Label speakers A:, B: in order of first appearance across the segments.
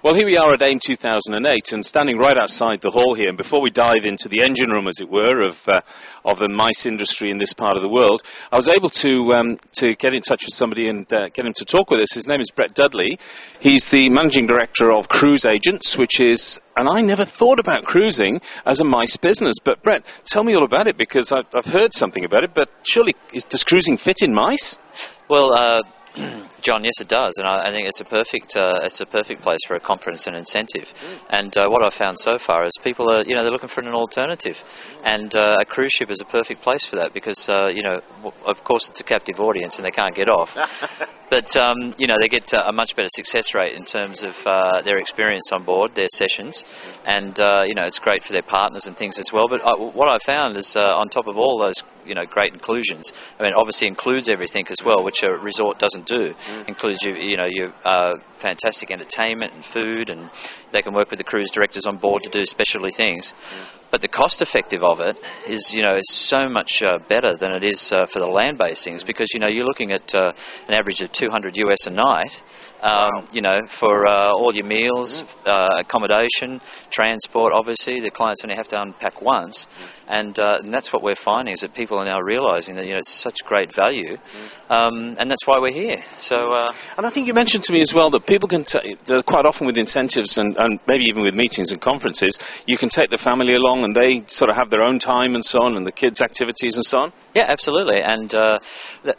A: Well, here we are at AIM 2008, and standing right outside the hall here, and before we dive into the engine room, as it were, of the mice industry in this part of the world, I was able to get in touch with somebody and get him to talk with us. His name is Dudley. He's the Managing Director of Cruise Agents, which is, and I never thought about cruising as a mice business, but Brett, tell me all about it, because I've heard something about it, but surely, does cruising fit in mice?
B: Well, John, yes, it does, and I think it's a perfect place for a conference and incentive. And what I've found so far is people are, they're looking for an alternative, and a cruise ship is a perfect place for that because, of course, it's a captive audience and they can't get off. But they get a much better success rate in terms of their experience on board, their sessions, and it's great for their partners and things as well. But what I found is, on top of all those great inclusions, I mean, obviously includes everything as well, which a resort doesn't do. Includes your fantastic entertainment and food, and they can work with the cruise directors on board to do specialty things. But the cost effective of it is, is so much better than it is for the land-based things, because, you're looking at an average of $200 US a night, for all your meals, accommodation, transport. Obviously, the clients only have to unpack once, and that's what we're finding, is that people are now realising that, it's such great value, and that's why we're here. So,
A: and I think you mentioned to me as well that people can, quite often with incentives and maybe even with meetings and conferences, you can take the family along and they sort of have their own time and so on, and the kids' activities and so on.
B: Yeah, absolutely, and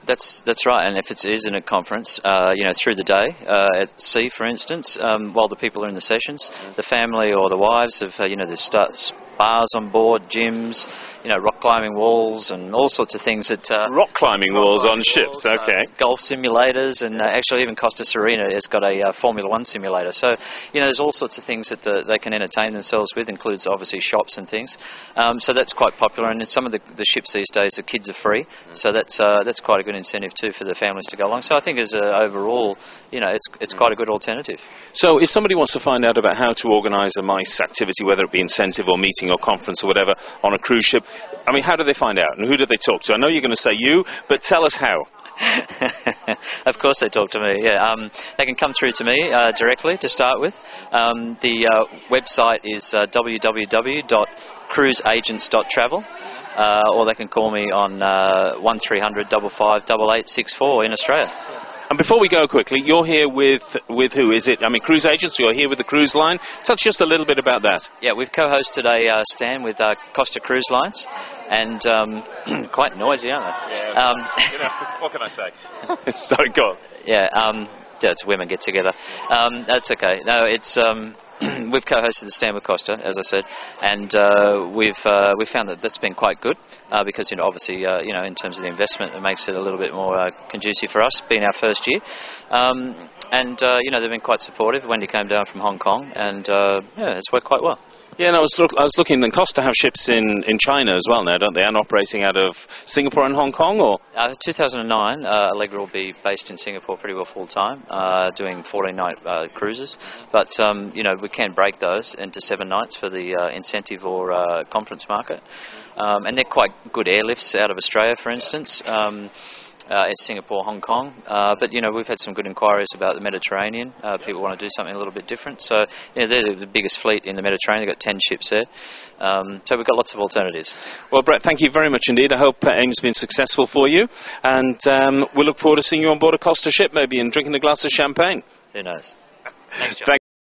B: that's right. And if it is in a conference, through the day at sea, for instance, while the people are in the sessions, the family or the wives have, there's spas on board, gyms, rock climbing walls, and all sorts of things that.
A: Rock climbing walls on ships, okay.
B: Golf simulators, and actually even Costa Serena has got a Formula One simulator. So, there's all sorts of things that they can entertain themselves with. Includes obviously shops and things. So that's quite popular, and in some of the ships these days, the kids are free. So that's quite a good incentive too for the families to go along. So I think as overall, it's quite a good alternative.
A: So if somebody wants to find out about how to organise a mice activity, whether it be incentive or meeting or conference or whatever on a cruise ship, I mean, how do they find out, and who do they talk to? I know you're going to say you, but tell us how.
B: Of course they talk to me, yeah. They can come through to me directly to start with. The website is www.cruiseagents.travel, or they can call me on 1300 55 8864 in Australia.
A: And before we go quickly, you're here with who? Is it, Cruise Agents, you're here with the cruise line. Tell us just a little bit about that.
B: Yeah, we've co-hosted a stand with Costa Cruise Lines, and quite noisy, aren't they?
A: Yeah, what can I say? Sorry, go on.
B: Yeah, it's women get together. That's okay. No, it's... we've co-hosted the stand with Costa, as I said, and we've found that that's been quite good because obviously in terms of the investment, it makes it a little bit more conducive for us, being our first year, and they've been quite supportive. Wendy came down from Hong Kong, and it's worked quite well.
A: Yeah, and I was looking, then Costa have ships in China as well now, don't they, and operating out of Singapore and Hong Kong, or? 2009,
B: Allegra will be based in Singapore pretty well full-time, doing 14-night cruises, but, we can break those into 7 nights for the incentive or conference market, and they're quite good airlifts out of Australia, for instance. It's Singapore, Hong Kong, but we've had some good inquiries about the Mediterranean. People want to do something a little bit different, so they're the biggest fleet in the Mediterranean. They've got 10 ships there, so we've got lots of alternatives.
A: Well, Brett, thank you very much indeed. I hope AIM's been successful for you, and we look forward to seeing you on board a Costa ship, maybe, and drinking a glass of champagne.
B: Who knows? Thanks, John.